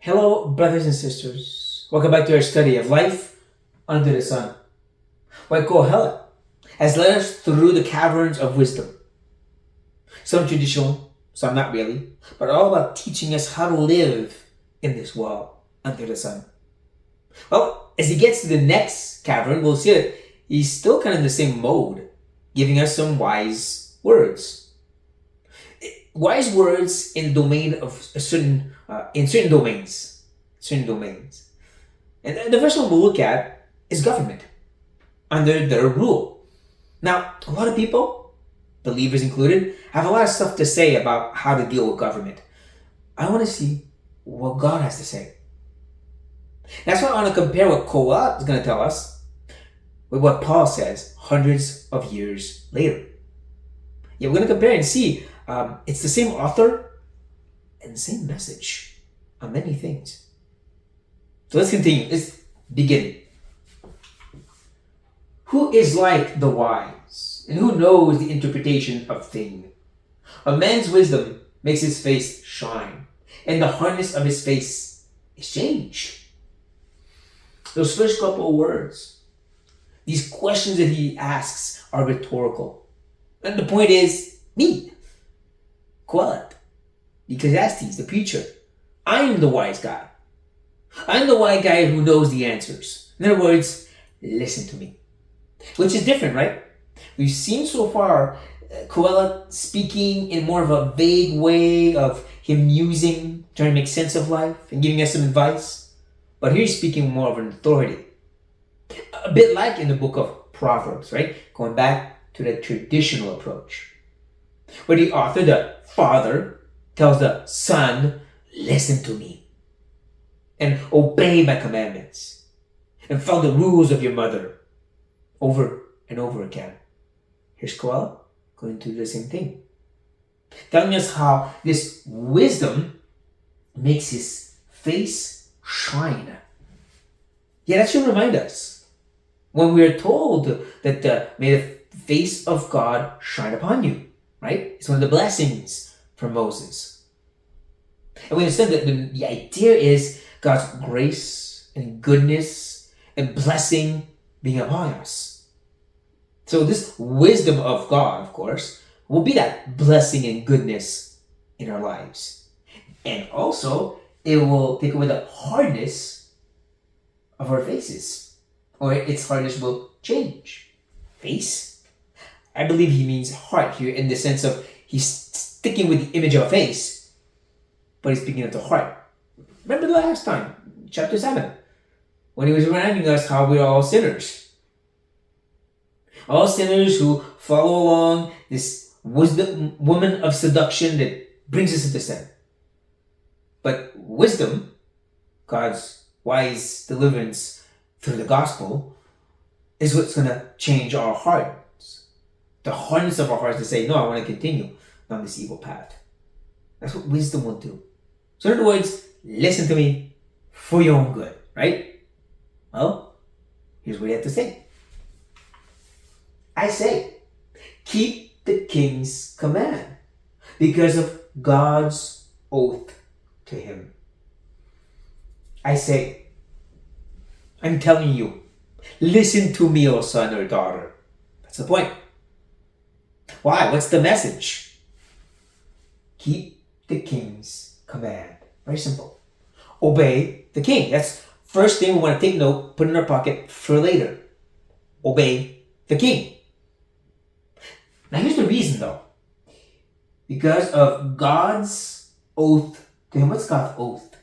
Hello, brothers and sisters. Welcome back to our study of life under the sun. Why Kohelet has led us through the caverns of wisdom. Some traditional, some not really, but all about teaching us how to live in this world under the sun. Well, as he gets to the next cavern, we'll see that he's still kind of in the same mode, giving us some wise words. Wise words in the domain of certain domains. And the first one we'll look at is government, under their rule. Now, a lot of people, believers included, have a lot of stuff to say about how to deal with government. I want to see what God has to say. That's why I want to compare what Kohelet is going to tell us with what Paul says hundreds of years later. Yeah, we're going to compare and see it's the same author and the same message on many things. So let's continue. Let's begin. Who is like the wise, and who knows the interpretation of things? A man's wisdom makes his face shine, and the hardness of his face is changed. Those first couple of words, these questions that he asks are rhetorical. And the point is, me, Kohelet, Ecclesiastes, the preacher, I'm the wise guy. I'm the wise guy who knows the answers. In other words, listen to me. Which is different, right? We've seen so far Kohelet speaking in more of a vague way of him musing, trying to make sense of life and giving us some advice. But here he's speaking more of an authority. A bit like in the book of Proverbs, right? Going back to the traditional approach. Where the author, the father, tells the son, listen to me and obey my commandments and follow the rules of your mother over and over again. Here's Kohelet going to do the same thing, telling us how this wisdom makes his face shine. Yeah, that should remind us when we are told that may the face of God shine upon you, right? It's one of the blessings for Moses. And we understand that the idea is God's grace and goodness and blessing being upon us. So this wisdom of God, of course, will be that blessing and goodness in our lives. And also, it will take away the hardness of our faces. Or its hardness will change. Face? I believe he means heart here in the sense of he's sticking with the image of a face, but he's speaking of the heart. Remember the last time, chapter 7, when he was reminding us how we're all sinners. All sinners who follow along this woman of seduction that brings us into sin. But wisdom, God's wise deliverance through the gospel, is what's going to change our hearts. The hardness of our hearts to say, no, I want to continue on this evil path. That's what wisdom will do. So in other words, listen to me for your own good, right? Well, here's what he had to say. I say, keep the king's command because of God's oath to him. I say, I'm telling you, listen to me, O son or daughter. That's the point. Why? What's the message? Keep the king's command. Very simple. Obey the king. That's first thing we want to take note, put in our pocket for later. Obey the king. Now here's the reason though. Because of God's oath to him. What's God's oath?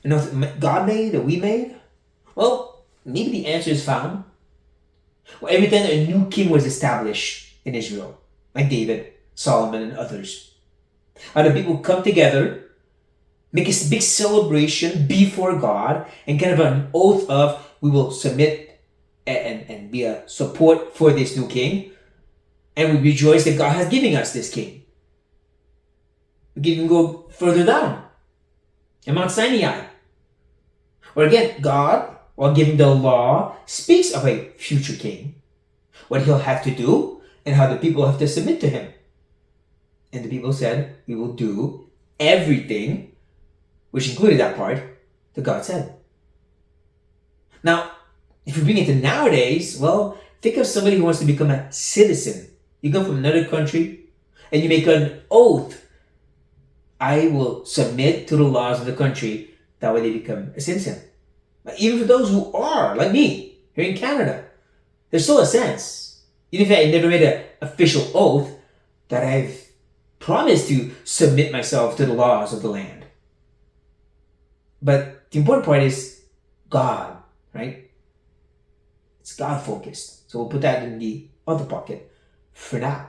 An oath God made, that we made? Well, maybe the answer is found. Well, every time a new king was established in Israel, like David, Solomon, and others, the people come together, make a big celebration before God, and kind of an oath of we will submit and be a support for this new king, and we rejoice that God has given us this king. We can even go further down, in Mount Sinai, where again, God, while giving the law, speaks of a future king, what he'll have to do, and how the people have to submit to him. And the people said, we will do everything which included that part that God said. Now, if you bring it to nowadays, well, think of somebody who wants to become a citizen. You come from another country and you make an oath. I will submit to the laws of the country. That way they become a citizen. But even for those who are, like me, here in Canada, there's still a sense, even if I never made an official oath, that I've promised to submit myself to the laws of the land. But the important part is God, right? It's God focused. So we'll put that in the other pocket for now.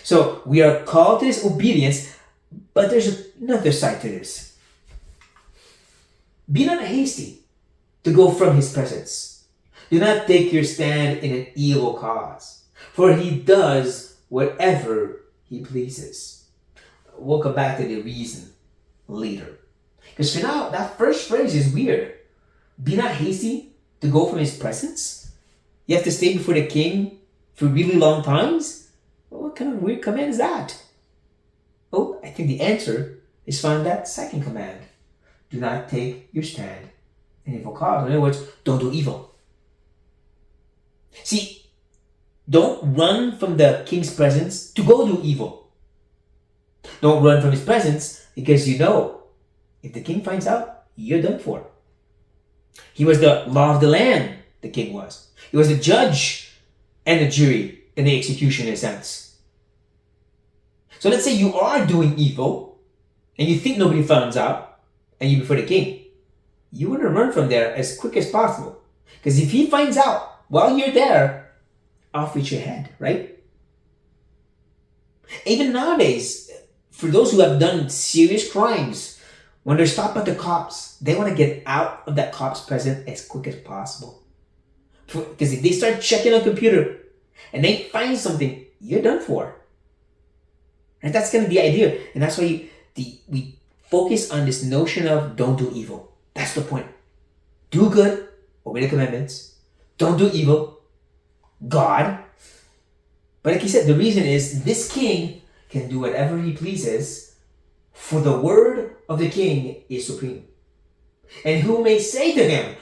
So we are called to this obedience, but there's another side to this. Be not hasty to go from his presence. Do not take your stand in an evil cause, for he does whatever he pleases. We'll come back to the reason later. Because for now, that first phrase is weird. Be not hasty to go from his presence. You have to stay before the king for really long times? What kind of weird command is that? Oh, I think the answer is found in that second command. Do not take your stand in evil cause. In other words, don't do evil. See, don't run from the king's presence to go do evil. Don't run from his presence because you know if the king finds out, you're done for. He was the law of the land, the king was. He was the judge and the jury and the execution in a sense. So let's say you are doing evil and you think nobody finds out and you're before the king. You want to run from there as quick as possible. Because if he finds out while you're there, off with your head, right? Even nowadays, for those who have done serious crimes, when they're stopped by the cops, they want to get out of that cop's presence as quick as possible. Because if they start checking on the computer and they find something, you're done for. And that's kind of the idea. And that's why we focus on this notion of don't do evil. That's the point. Do good, obey the commandments. Don't do evil. God. But like he said, the reason is this king can do whatever he pleases, for the word of the king is supreme. And who may say to him,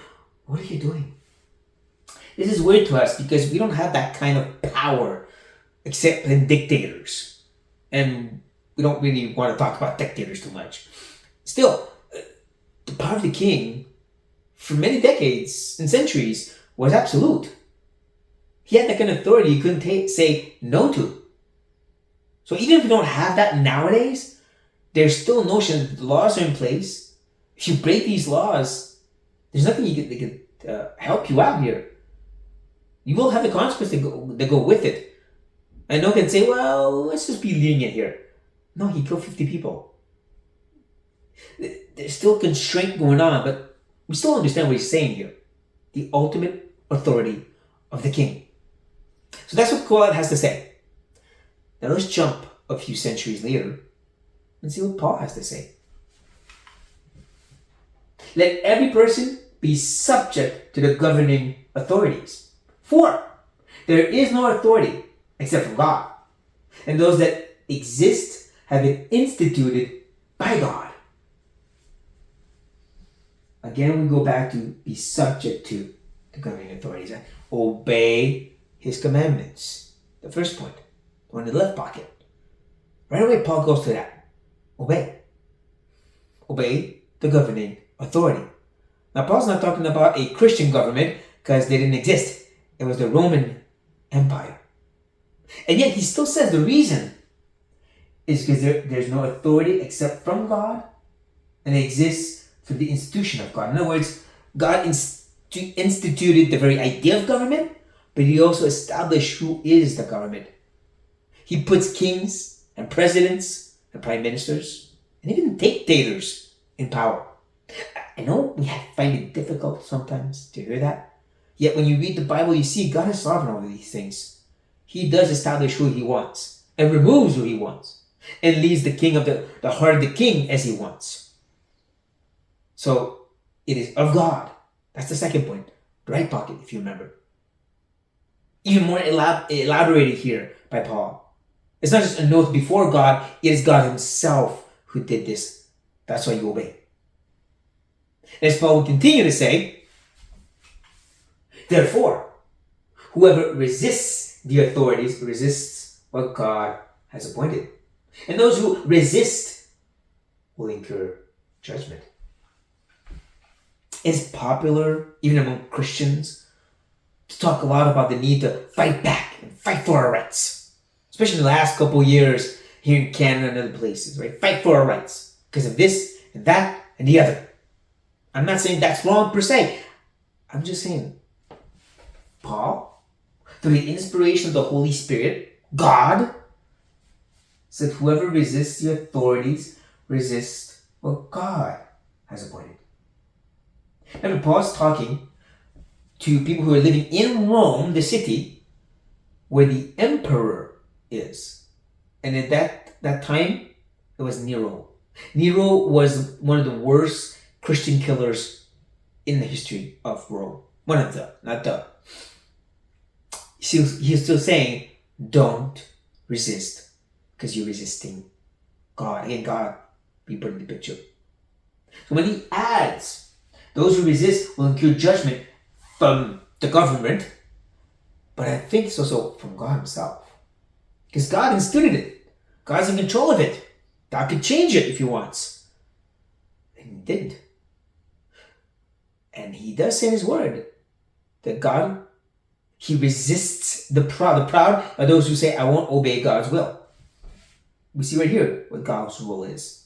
what are you doing? This is weird to us because we don't have that kind of power except in dictators. And we don't really want to talk about dictators too much. Still, the power of the king for many decades and centuries was absolute. He had that kind of authority you couldn't say no to. So even if we don't have that nowadays, there's still a notion that the laws are in place. If you break these laws, there's nothing that can help you out here. You will have the consequences that go with it. And no one can say, well, let's just be lenient here. No, he killed 50 people. There's still constraint going on, but we still understand what he's saying here. The ultimate authority of the king. So that's what Paul has to say. Now let's jump a few centuries later and see what Paul has to say. Let every person be subject to the governing authorities. For there is no authority except from God. And those that exist have been instituted by God. Again, we go back to be subject to the governing authorities. Obey his commandments. The first point. The one in the left pocket. Right away, Paul goes to that. Obey. Obey the governing authority. Now, Paul's not talking about a Christian government because they didn't exist. It was the Roman Empire. And yet, he still says the reason is because there's no authority except from God, and it exists through the institution of God. In other words, God instituted the very idea of government, but he also established who is the government. He puts kings and presidents and prime ministers and even dictators in power. I know we find it difficult sometimes to hear that. Yet when you read the Bible, you see God is sovereign over these things. He does establish who he wants and removes who he wants and leaves the king of the heart of the king as he wants. So it is of God. That's the second point. The right pocket, if you remember. Even more elaborated here by Paul. It's not just a note before God, it is God himself who did this That's why you obey. As Paul will continue to say, therefore, whoever resists the authorities resists what God has appointed. And those who resist will incur judgment. It's popular, even among Christians, to talk a lot about the need to fight back and fight for our rights. Especially in the last couple of years here in Canada and other places, right? Fight for our rights because of this and that and the other. I'm not saying that's wrong per se. I'm just saying, Paul, through the inspiration of the Holy Spirit, God, said whoever resists the authorities resists what God has appointed. And Paul's talking to people who are living in Rome, the city, where the emperor is. And at that time, it was Nero. Nero was one of the worst Christian killers in the history of Rome. One of them, not the. He's still saying, don't resist, because you're resisting God. Again, God be put in the picture. So when he adds, those who resist will incur judgment from the government, but I think it's also from God himself. Because God instituted it. God's in control of it. God could change it if he wants. And he didn't. And he does say in his word that God, he resists the proud. The proud are those who say, I won't obey God's will. We see right here what God's rule is.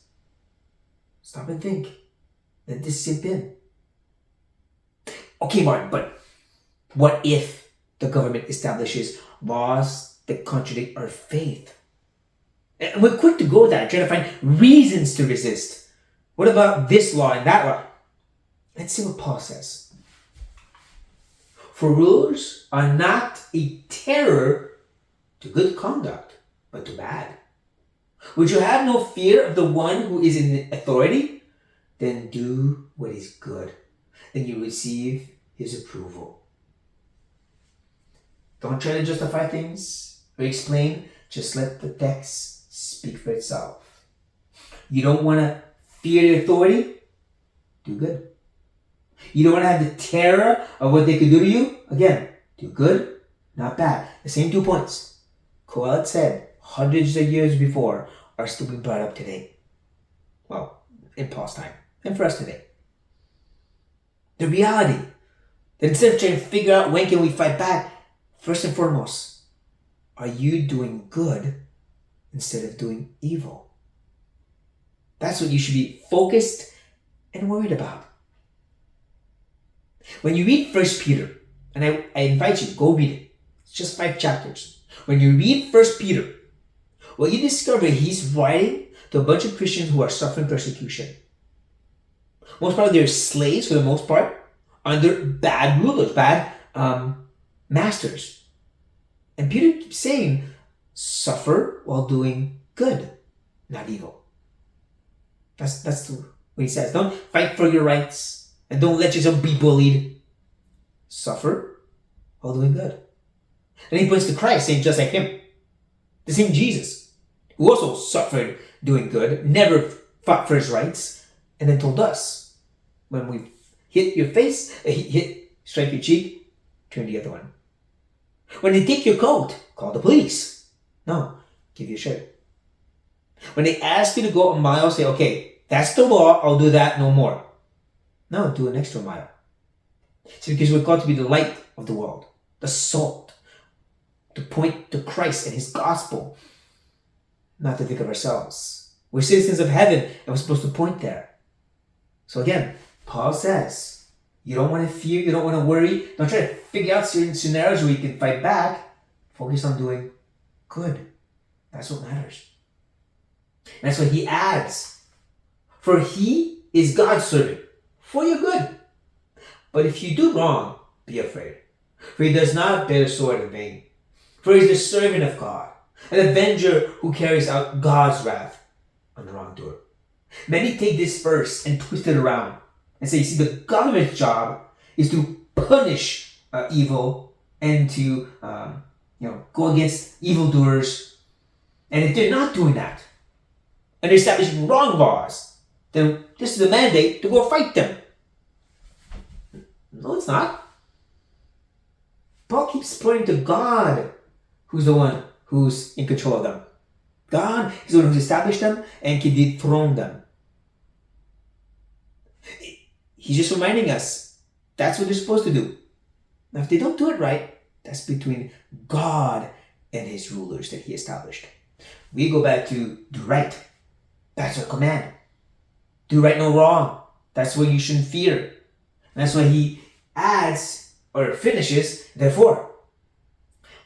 Stop and think. Let this sink in. Okay, Martin, but what if the government establishes laws that contradict our faith? And we're quick to go there, trying to find reasons to resist. What about this law and that law? Let's see what Paul says. For rulers are not a terror to good conduct, but to bad. Would you have no fear of the one who is in authority? Then do what is good. Then you receive his approval. Don't try to justify things or explain. Just let the text speak for itself. You don't want to fear the authority? Do good. You don't want to have the terror of what they could do to you? Again, do good, not bad. The same 2 points. Kohelet said hundreds of years before are still being brought up today. Well, in Paul's time. And for us today. The reality that instead of trying to figure out when can we fight back, first and foremost, are you doing good instead of doing evil? That's what you should be focused and worried about. When you read 1 Peter, and I invite you, go read it. It's just 5 chapters. When you read 1 Peter, what you discover, he's writing to a bunch of Christians who are suffering persecution. Most part, they're slaves for the most part, under bad rulers, bad masters. And Peter keeps saying, suffer while doing good, not evil. That's what he says. Don't fight for your rights, and don't let yourself be bullied. Suffer while doing good. And he points to Christ, saying just like him. The same Jesus, who also suffered doing good, never fought for his rights, and then told us, when we hit your face, strike your cheek, turn the other one. When they take your coat, call the police. No, give you a shirt. When they ask you to go a mile, say, okay, that's the law, I'll do that, no more. No, do an extra mile. See, because we're called to be the light of the world, the salt, to point to Christ and his gospel, not to think of ourselves. We're citizens of heaven, and we're supposed to point there. So again, Paul says, you don't want to fear, you don't want to worry, don't try to figure out certain scenarios where you can fight back. Focus on doing good. That's what matters. And that's what he adds. For he is God's servant, for your good. But if you do wrong, be afraid. For he does not bear the sword in vain. For he is the servant of God, an avenger who carries out God's wrath on the wrongdoer. Many take this verse and twist it around and say, you see, the government's job is to punish evil and to go against evildoers. And if they're not doing that, and they're establishing wrong laws, then this is a mandate to go fight them. No, it's not. Paul keeps pointing to God, who's the one who's in control of them. God is the one who's established them and can dethrone them. He's just reminding us that's what they're supposed to do. Now, if they don't do it right, that's between God and his rulers that he established. We go back to do right. That's our command. Do right, no wrong. That's what you shouldn't fear. And that's why he adds or finishes, therefore,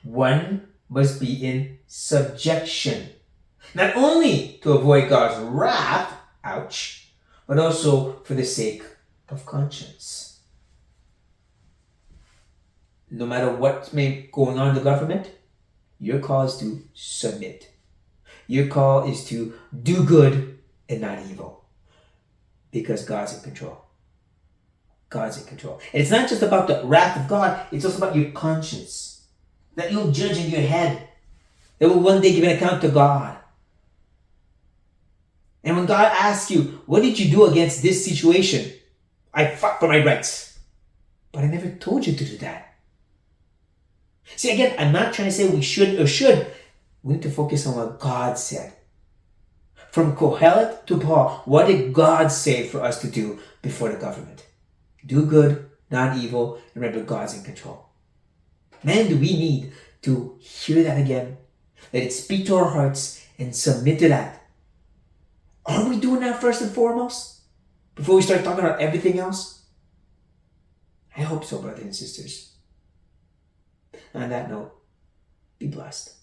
one must be in subjection. Not only to avoid God's wrath, ouch, but also for the sake of conscience. No matter what may be going on in the government, your call is to submit. Your call is to do good and not evil. Because God's in control. God's in control. And it's not just about the wrath of God, it's also about your conscience. That you'll judge in your head. That will one day give an account to God. And when God asks you, what did you do against this situation? I fought for my rights. But I never told you to do that. See, again, I'm not trying to say we should or should. We need to focus on what God said. From Kohelet to Paul, what did God say for us to do before the government? Do good, not evil, and remember God's in control. Man, do we need to hear that again? Let it speak to our hearts and submit to that. Are we doing that first and foremost? Before we start talking about everything else? I hope so, brothers and sisters. On that note, be blessed.